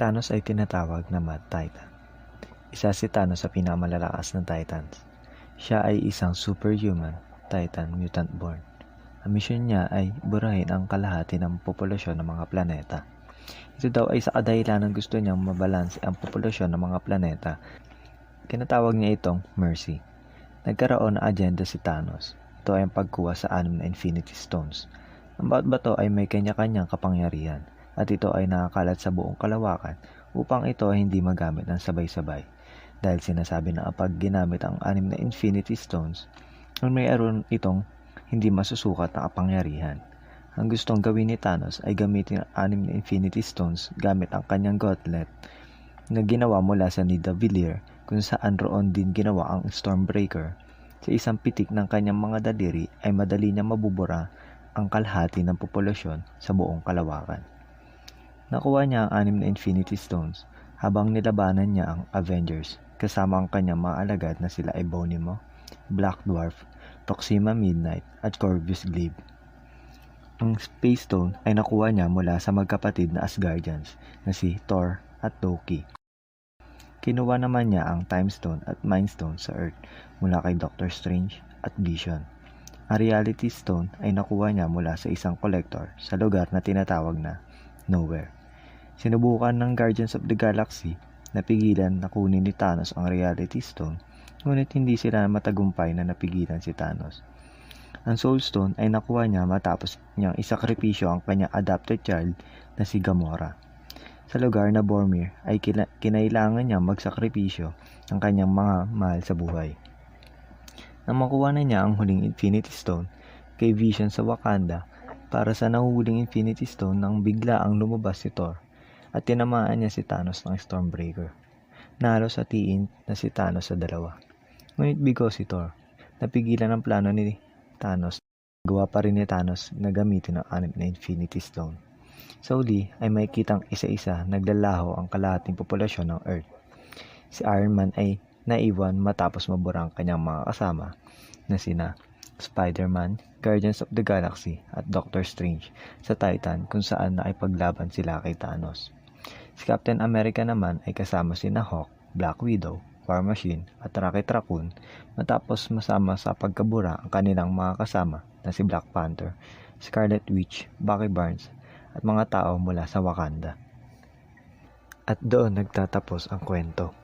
Thanos ay tinatawag na Mad Titan. Isa si Thanos sa pinakamalalakas ng Titans. Siya ay isang superhuman Titan mutant born. Ang misyon niya ay burahin ang kalahati ng populasyon ng mga planeta. Ito daw ay sa kadahilanan gusto niyang mabalanse ang populasyon ng mga planeta. Kinatawag niya itong Mercy. Nagkaroon ng agenda si Thanos. Ito ay ang pagkuha sa 6 na Infinity Stones. Ang bawat bato ay may kanya-kanyang kapangyarihan at ito ay nakakalat sa buong kalawakan upang ito ay hindi magamit ng sabay-sabay. Dahil sinasabi na kapag ginamit ang 6 na Infinity Stones, mayroon itong hindi masusukat na kapangyarihan. Ang gustong gawin ni Thanos ay gamitin ang 6 na Infinity Stones gamit ang kanyang gauntlet na ginawa mula sa Nidavellir kung saan roon din ginawa ang Stormbreaker. Sa isang pitik ng kanyang mga daliri ay madali niya mabubura ang kalahati ng populasyon sa buong kalawakan. Nakuha niya ang 6 na Infinity Stones habang nilabanan niya ang Avengers kasama ang kanyang mga alagad na sila Ebonimo, Black Dwarf, Proxima Midnight at Corvus Glaive. Ang Space Stone ay nakuha niya mula sa magkapatid na Asgardians na si Thor at Loki. Kinuha naman niya ang Time Stone at Mind Stone sa Earth mula kay Doctor Strange at Vision. Ang Reality Stone ay nakuha niya mula sa isang collector sa lugar na tinatawag na Nowhere. Sinubukan ng Guardians of the Galaxy na pigilan na kunin ni Thanos ang Reality Stone, ngunit hindi sila matagumpay na napigilan si Thanos. Ang Soul Stone ay nakuha niya matapos niyang isakripisyo ang kanyang adopted child na si Gamora. Sa lugar na Boromir ay kinailangan niya magsakripisyo ng kanyang mga mahal sa buhay. Nang makuha na niya ang huling Infinity Stone kay Vision sa Wakanda, para sa nahuhuling Infinity Stone nang bigla ang lumabas si Thor at tinamaan niya si Thanos ng Stormbreaker. Nahalos hatiin na si Thanos sa dalawa. Ngunit bigo si Thor. Napigilan ang plano ni Thanos. Gawa pa rin ni Thanos na gamitin ang 6 na Infinity Stone. Sa uli ay makikitang isa-isa naglalaho ang kalahating populasyon ng Earth. Si Iron Man ay naiwan matapos mabura ang kanyang mga kasama na sina Spider-Man, Guardians of the Galaxy at Doctor Strange sa Titan kung saan nakipaglaban sila kay Thanos. Si Captain America naman ay kasama sina Hawk, Black Widow, War Machine at Rocket Raccoon matapos masama sa pagkabura ang kanilang mga kasama na si Black Panther, Scarlet Witch, Bucky Barnes at mga tao mula sa Wakanda. At doon nagtatapos ang kwento.